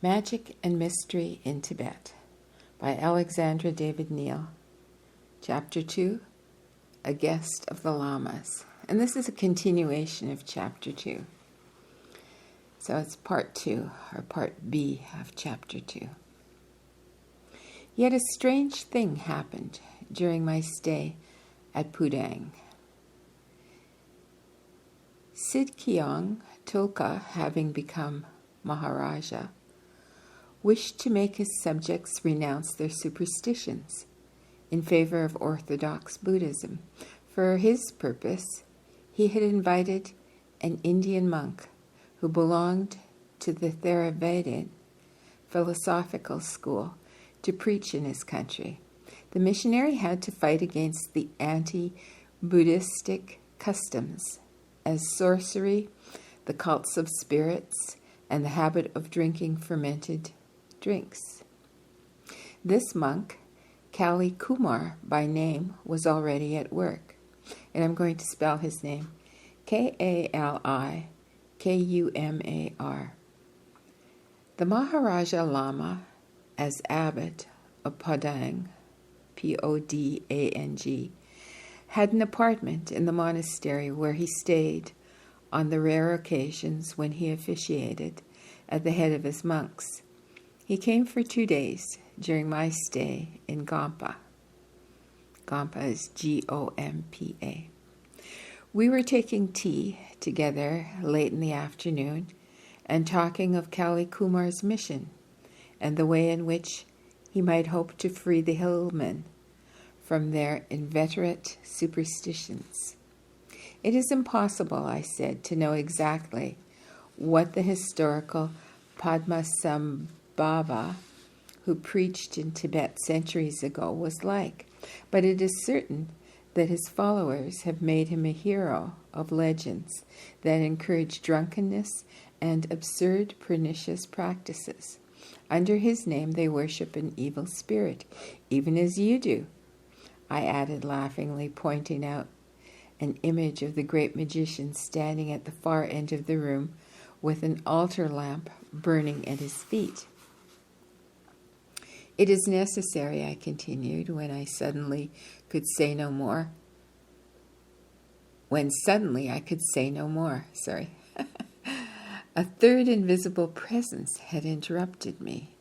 Magic and Mystery in Tibet by Alexandra David-Neel. Chapter 2, A Guest of the Lamas. And this is a continuation of Chapter 2. So it's Part 2, or Part B of Chapter 2. Yet a strange thing happened during my stay at Pudang. Sidkyong Tulka, having become Maharaja, wished to make his subjects renounce their superstitions in favor of orthodox Buddhism. For his purpose, he had invited an Indian monk who belonged to the Theravada philosophical school to preach in his country. The missionary had to fight against the anti-Buddhistic customs as sorcery, the cults of spirits, and the habit of drinking fermented drinks. This monk, Kali Kumar by name, was already at work, and I'm going to spell his name, Kalikumar. The Maharaja Lama, as abbot of Pudang, Podang, had an apartment in the monastery where he stayed on the rare occasions when he officiated at the head of his monks. He came for 2 days during my stay in Gompa. Gompa is Gompa. We were taking tea together late in the afternoon and talking of Kali Kumar's mission and the way in which he might hope to free the hillmen from their inveterate superstitions. It is impossible, I said, to know exactly what the historical Padmasambhava, who preached in Tibet centuries ago, was like, but it is certain that his followers have made him a hero of legends that encourage drunkenness and absurd pernicious practices. Under his name they worship an evil spirit, even as you do, I added laughingly, pointing out an image of the great magician standing at the far end of the room with an altar lamp burning at his feet. It is necessary, I continued, when I could say no more. A third invisible presence had interrupted me.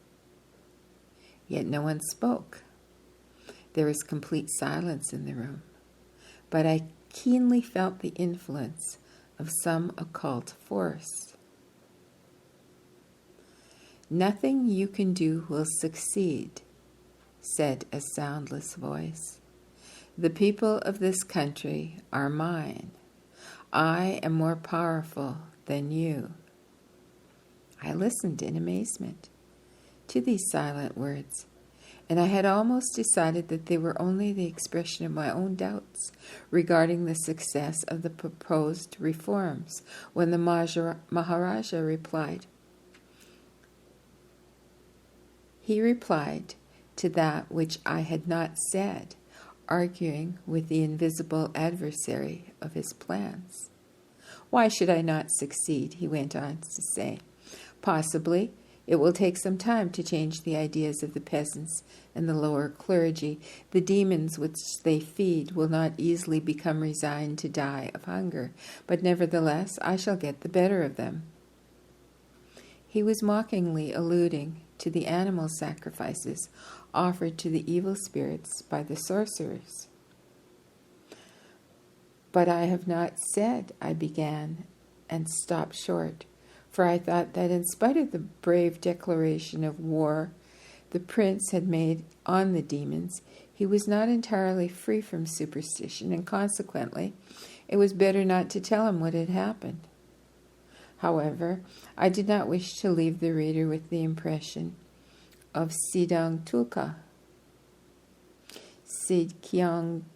Yet no one spoke. There was complete silence in the room, but I keenly felt the influence of some occult force. "Nothing you can do will succeed," said a soundless voice. "The people of this country are mine. I am more powerful than you." I listened in amazement to these silent words, and I had almost decided that they were only the expression of my own doubts regarding the success of the proposed reforms, when the Maharaja replied. He replied to that which I had not said, arguing with the invisible adversary of his plans. "Why should I not succeed?" he went on to say. "Possibly it will take some time to change the ideas of the peasants and the lower clergy. The demons which they feed will not easily become resigned to die of hunger, but nevertheless I shall get the better of them." He was mockingly alluding to the animal sacrifices offered to the evil spirits by the sorcerers. "But I have not said," I began, and stopped short, for I thought that in spite of the brave declaration of war the prince had made on the demons, he was not entirely free from superstition, and consequently it was better not to tell him what had happened. However, I did not wish to leave the reader with the impression of Sidkyong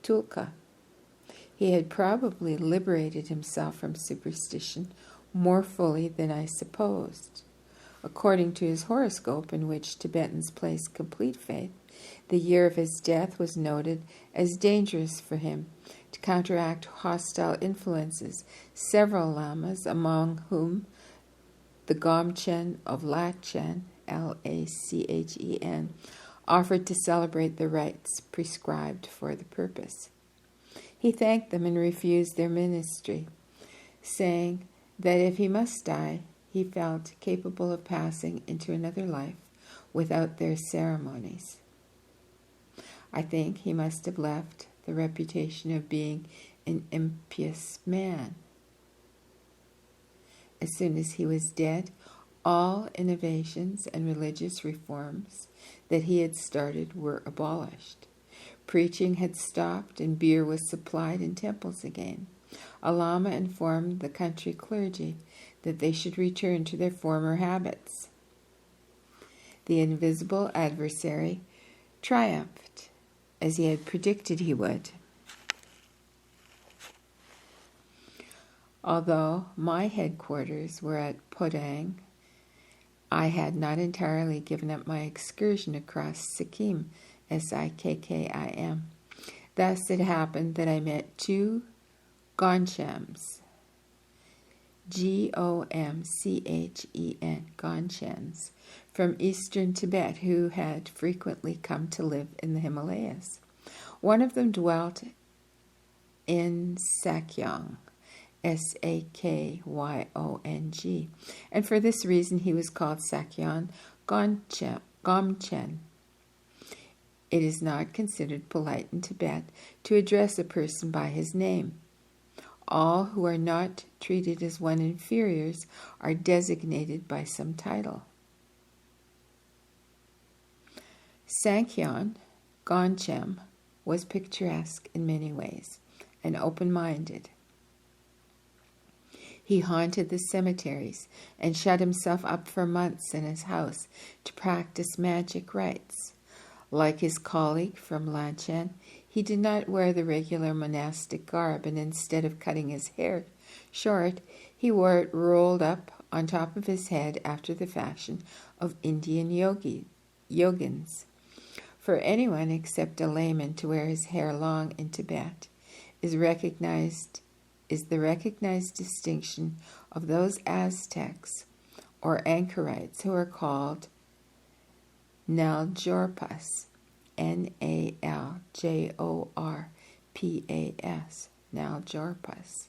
Tulka. He had probably liberated himself from superstition more fully than I supposed. According to his horoscope, in which Tibetans place complete faith, the year of his death was noted as dangerous for him. To counteract hostile influences, several lamas, among whom the Gomchen of Lachen Lachen, offered to celebrate the rites prescribed for the purpose. He thanked them and refused their ministry, saying that if he must die, he felt capable of passing into another life without their ceremonies. I think he must have left the reputation of being an impious man. As soon as he was dead, all innovations and religious reforms that he had started were abolished. Preaching had stopped and beer was supplied in temples again. A Lama informed the country clergy that they should return to their former habits. The invisible adversary triumphed, as he had predicted he would. Although my headquarters were at Podang, I had not entirely given up my excursion across Sikkim, Sikkim. Thus it happened that I met two Gomchams, Gomchen, Gomchens, from eastern Tibet who had frequently come to live in the Himalayas. One of them dwelt in Sakyong, Sakyong, and for this reason he was called Sakyong Gomchen. It is not considered polite in Tibet to address a person by his name. All who are not treated as one inferiors are designated by some title. Sakyong Gomchen was picturesque in many ways and open-minded. He haunted the cemeteries and shut himself up for months in his house to practice magic rites. Like his colleague from Lhasa, he did not wear the regular monastic garb, and instead of cutting his hair short, he wore it rolled up on top of his head after the fashion of Indian yogins. For anyone except a layman to wear his hair long in Tibet is the recognized distinction of those Aztecs or anchorites who are called Naljorpas, Naljorpas, Naljorpas,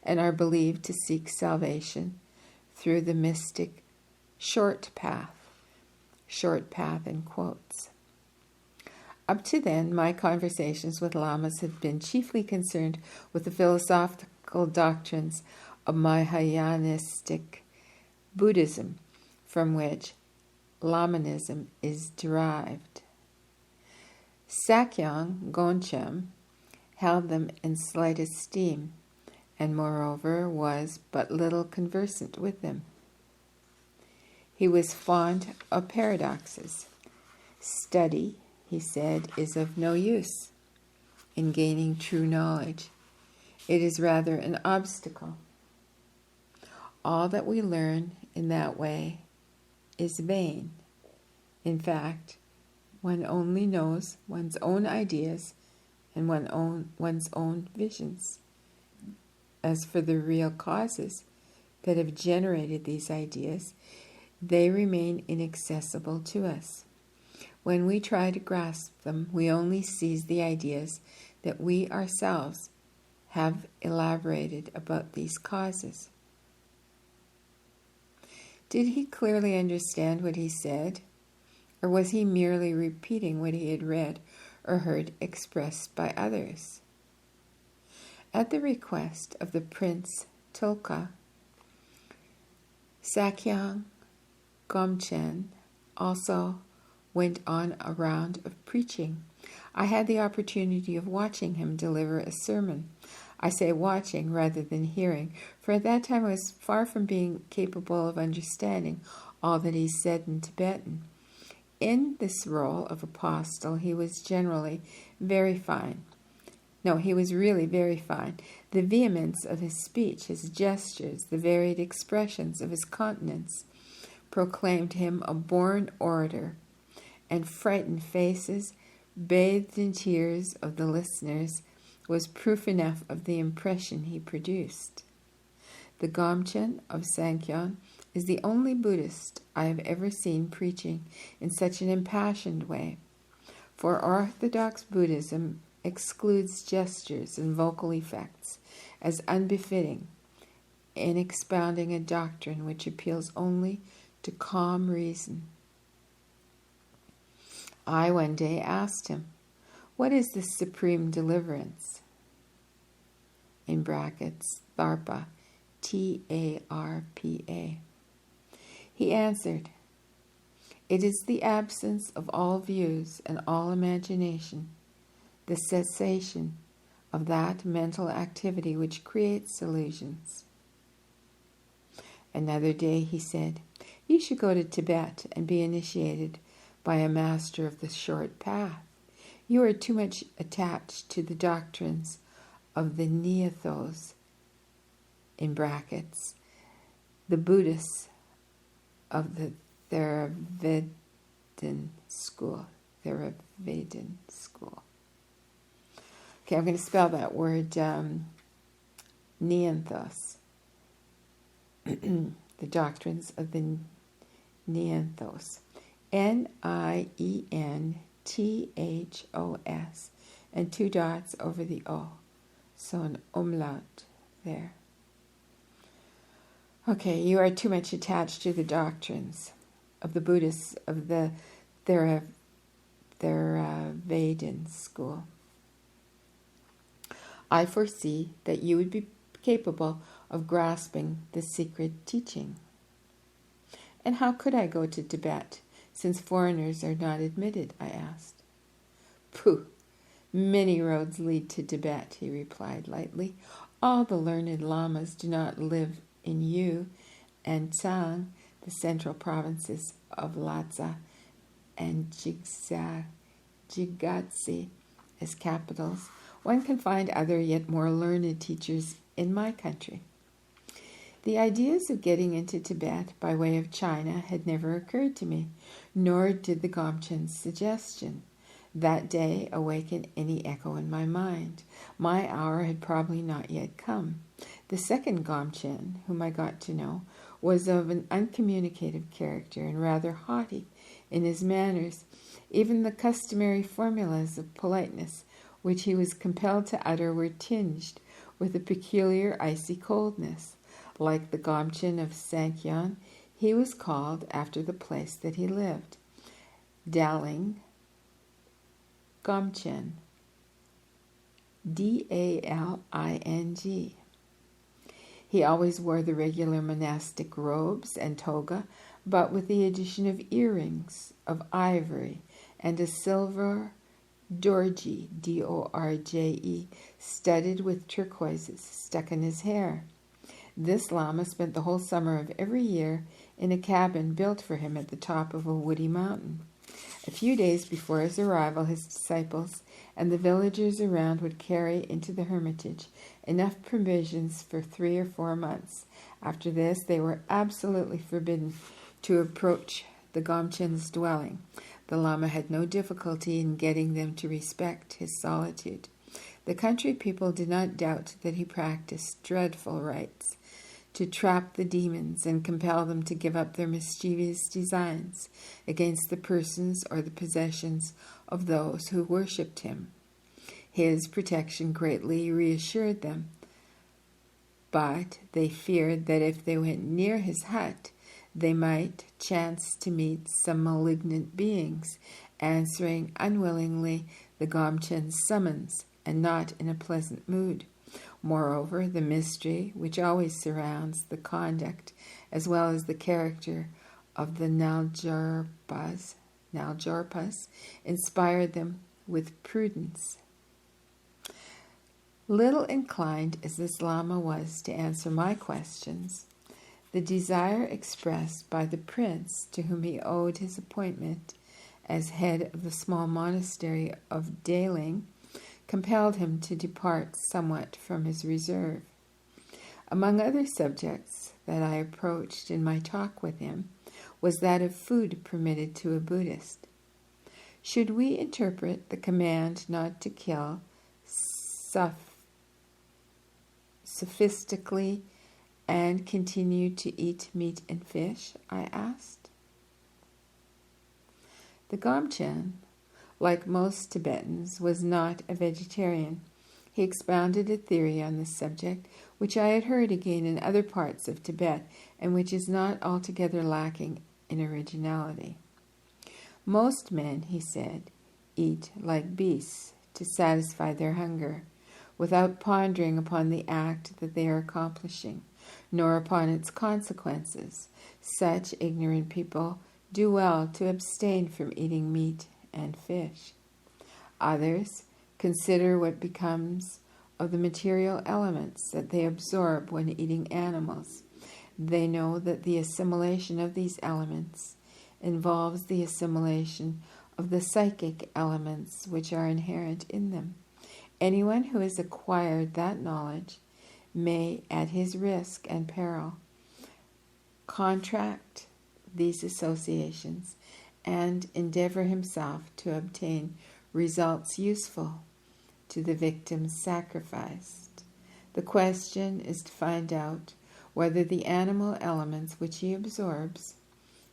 and are believed to seek salvation through the mystic short path in quotes. Up to then, my conversations with lamas have been chiefly concerned with the philosophical doctrines of Mahāyānistic Buddhism, from which Lamanism is derived. Sakyong Gomchen held them in slight esteem, and moreover was but little conversant with them. He was fond of paradoxes. Study, he said, is of no use in gaining true knowledge. It is rather an obstacle. All that we learn in that way is vain. In fact, one only knows one's own ideas and one's own visions. As for the real causes that have generated these ideas, they remain inaccessible to us. When we try to grasp them, we only seize the ideas that we ourselves have elaborated about these causes. Did he clearly understand what he said, or was he merely repeating what he had read or heard expressed by others? At the request of the Prince Tulka, Sakyong Gomchen also went on a round of preaching. I had the opportunity of watching him deliver a sermon. I say watching rather than hearing, for at that time I was far from being capable of understanding all that he said in Tibetan. In this role of apostle, he was generally very fine. No, he was really very fine. The vehemence of his speech, his gestures, the varied expressions of his countenance proclaimed him a born orator, and frightened faces, bathed in tears of the listeners, was proof enough of the impression he produced. The Gomchen of Sakyong is the only Buddhist I have ever seen preaching in such an impassioned way, for Orthodox Buddhism excludes gestures and vocal effects as unbefitting in expounding a doctrine which appeals only to calm reason. I one day asked him, "What is the supreme deliverance?" In brackets, Tharpa, Tarpa. He answered, "It is the absence of all views and all imagination, the cessation of that mental activity which creates illusions." Another day he said, "You should go to Tibet and be initiated by a master of the short path. You are too much attached to the doctrines of the Neothos," in brackets, the Buddhists of the Theravada school. Theravada school. Okay, I'm going to spell that word Neanthos. The doctrines of the Neanthos. Nienthos, and 2 dots over the O. So an umlaut there. Okay, you are too much attached to the doctrines of the Buddhists of the Theravada school. I foresee that you would be capable of grasping the secret teaching. And how could I go to Tibet, since foreigners are not admitted? I asked. Pooh! Many roads lead to Tibet, he replied lightly. All the learned lamas do not live in Yu and Tsang, the central provinces of Lhasa and Jigatsi as capitals. One can find other yet more learned teachers in my country. The ideas of getting into Tibet by way of China had never occurred to me, nor did the Gomchen's suggestion that day awaken any echo in my mind. My hour had probably not yet come. The second Gomchen, whom I got to know, was of an uncommunicative character and rather haughty in his manners. Even the customary formulas of politeness which he was compelled to utter were tinged with a peculiar icy coldness. Like the Gomchen of Sankyon, he was called after the place that he lived, Daling Gomchen, Daling. He always wore the regular monastic robes and toga, but with the addition of earrings of ivory and a silver dorje, Dorje, studded with turquoises stuck in his hair. This Lama spent the whole summer of every year in a cabin built for him at the top of a woody mountain. A few days before his arrival, his disciples and the villagers around would carry into the hermitage enough provisions for 3 or 4 months. After this, they were absolutely forbidden to approach the Gomchen's dwelling. The Lama had no difficulty in getting them to respect his solitude. The country people did not doubt that he practiced dreadful rites to trap the demons and compel them to give up their mischievous designs against the persons or the possessions of those who worshipped him. His protection greatly reassured them, but they feared that if they went near his hut, they might chance to meet some malignant beings, answering unwillingly the Gomchen's summons and not in a pleasant mood. Moreover, the mystery which always surrounds the conduct as well as the character of the Naljarpas inspired them with prudence. Little inclined as this Lama was to answer my questions, the desire expressed by the prince to whom he owed his appointment as head of the small monastery of Daling compelled him to depart somewhat from his reserve. Among other subjects that I approached in my talk with him was that of food permitted to a Buddhist. Should we interpret the command not to kill sophistically And continue to eat meat and fish? I asked. The Gomchen, like most Tibetans, was not a vegetarian. He expounded a theory on this subject, which I had heard again in other parts of Tibet, and which is not altogether lacking in originality. Most men, he said, eat like beasts to satisfy their hunger, without pondering upon the act that they are accomplishing, nor upon its consequences. Such ignorant people do well to abstain from eating meat and fish. Others consider what becomes of the material elements that they absorb when eating animals. They know that the assimilation of these elements involves the assimilation of the psychic elements which are inherent in them. Anyone who has acquired that knowledge may, at his risk and peril, contract these associations and endeavor himself to obtain results useful to the victims sacrificed. The question is to find out whether the animal elements which he absorbs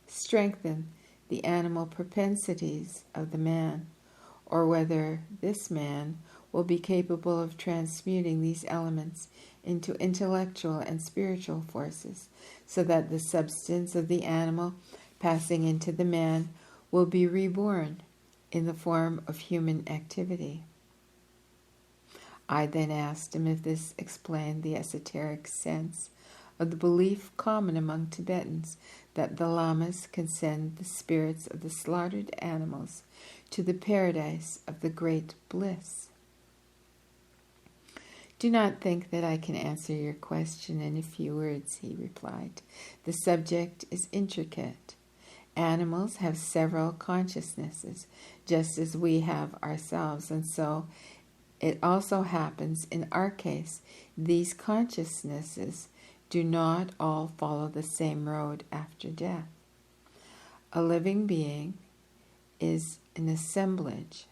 strengthen the animal propensities of the man, or whether this man will be capable of transmuting these elements into intellectual and spiritual forces, so that the substance of the animal passing into the man will be reborn in the form of human activity. I then asked him if this explained the esoteric sense of the belief common among Tibetans that the Lamas can send the spirits of the slaughtered animals to the paradise of the great bliss. Do not think that I can answer your question in a few words, he replied. The subject is intricate. Animals have several consciousnesses, just as we have ourselves, and so it also happens in our case. These consciousnesses do not all follow the same road after death. A living being is an assemblage,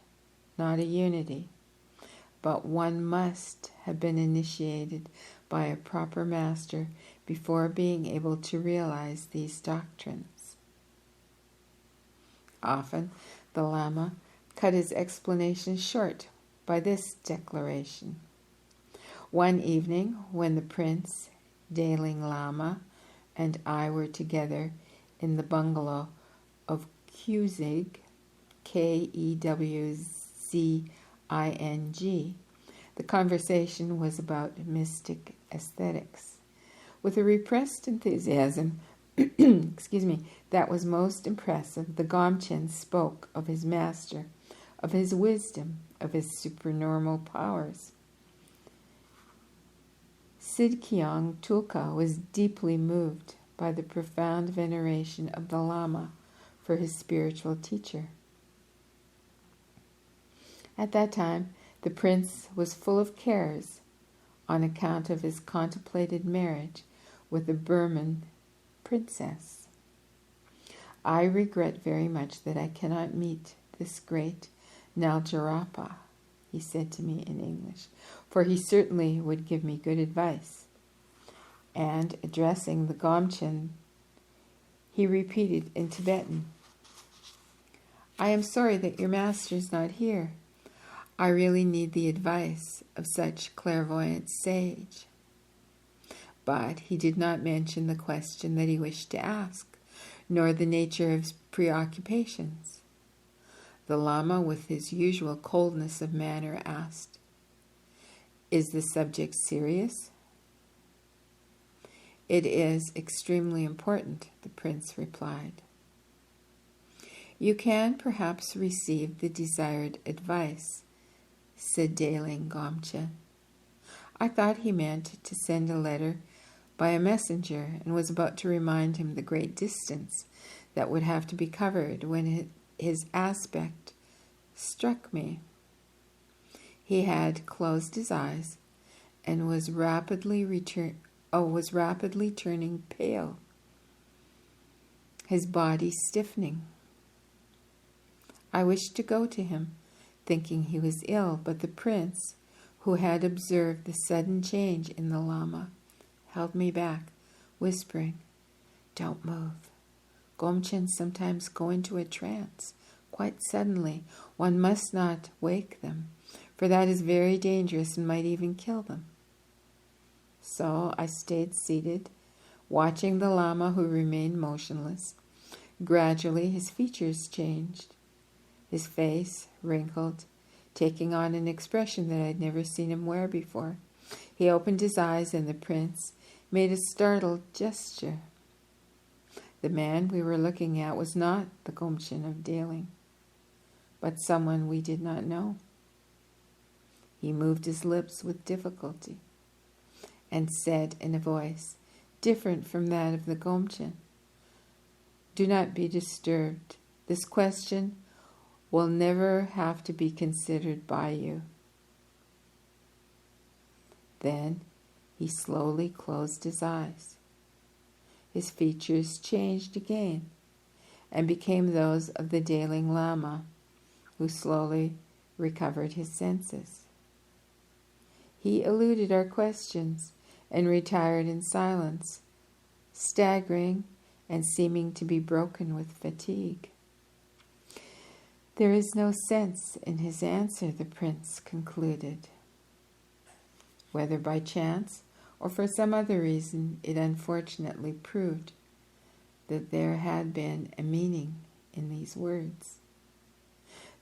not a unity, but one must have been initiated by a proper master before being able to realize these doctrines. Often the Lama cut his explanation short by this declaration. One evening, when the Prince, Daling Lama, and I were together in the bungalow of Kwzing, Kwzing, the conversation was about mystic aesthetics. With a repressed enthusiasm, that was most impressive, the Gomchen spoke of his master, of his wisdom, of his supernormal powers. Sidkyong Tulka was deeply moved by the profound veneration of the Lama for his spiritual teacher. At that time, the prince was full of cares on account of his contemplated marriage with a Burman princess. I regret very much that I cannot meet this great Naljarapa, he said to me in English, for he certainly would give me good advice. And addressing the Gomchen, he repeated in Tibetan, I am sorry that your master is not here. I really need the advice of such clairvoyant sage. But he did not mention the question that he wished to ask, nor the nature of his preoccupations. The Lama, with his usual coldness of manner, asked, Is the subject serious? It is extremely important, the prince replied. You can perhaps receive the desired advice, said Daling Gomchen. I thought he meant to send a letter by a messenger, and was about to remind him the great distance that would have to be covered when his aspect struck me. He had closed his eyes and was rapidly turning pale, his body stiffening. I wished to go to him, thinking he was ill, but the prince, who had observed the sudden change in the Lama, held me back, whispering, "Don't move. Gomchen sometimes go into a trance, quite suddenly. One must not wake them, for that is very dangerous and might even kill them." So I stayed seated, watching the Lama, who remained motionless. Gradually his features changed. His face wrinkled, taking on an expression that I'd never seen him wear before. He opened his eyes, and the prince made a startled gesture. The man we were looking at was not the Gomchen of Daling, but someone we did not know. He moved his lips with difficulty and said in a voice different from that of the Gomchen, "Do not be disturbed. This question will never have to be considered by you." Then he slowly closed his eyes. His features changed again and became those of the Daling Lama, who slowly recovered his senses. He eluded our questions and retired in silence, staggering and seeming to be broken with fatigue. "There is no sense in his answer," the prince concluded. Whether by chance or for some other reason, it unfortunately proved that there had been a meaning in these words.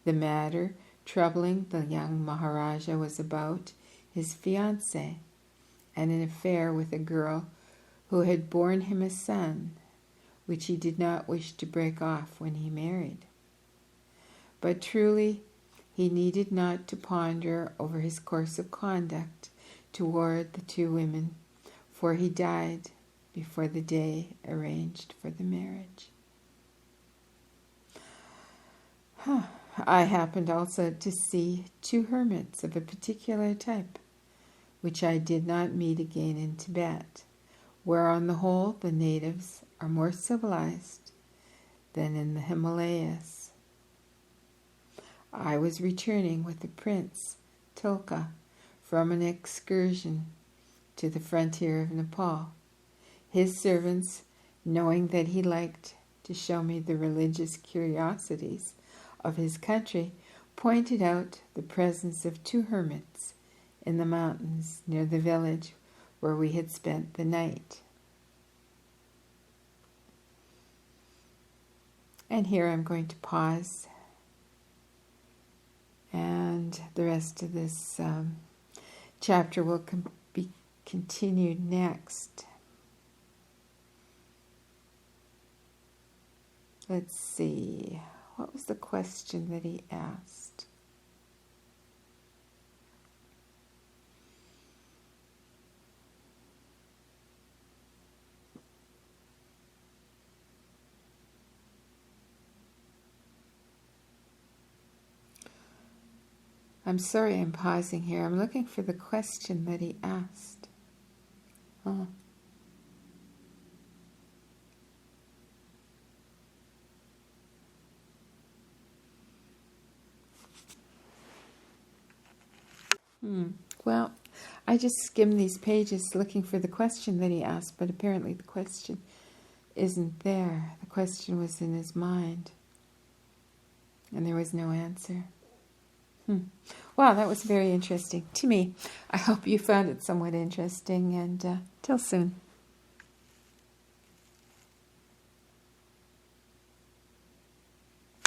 The matter troubling the young Maharaja was about his fiancée and an affair with a girl who had borne him a son, which he did not wish to break off when he married. But truly, he needed not to ponder over his course of conduct toward the two women, for he died before the day arranged for the marriage. I happened also to see two hermits of a particular type, which I did not meet again in Tibet, where on the whole the natives are more civilized than in the Himalayas. I was returning with the Prince Tulka from an excursion to the frontier of Nepal. His servants, knowing that he liked to show me the religious curiosities of his country, pointed out the presence of two hermits in the mountains near the village where we had spent the night. And here I'm going to pause, and the rest of this chapter will be continued next. Let's see, what was the question that he asked? I'm sorry I'm pausing here. I'm looking for the question that he asked. Well, I just skimmed these pages looking for the question that he asked, but apparently the question isn't there. The question was in his mind, and there was no answer. Wow, that was very interesting to me. I hope you found it somewhat interesting, and till soon.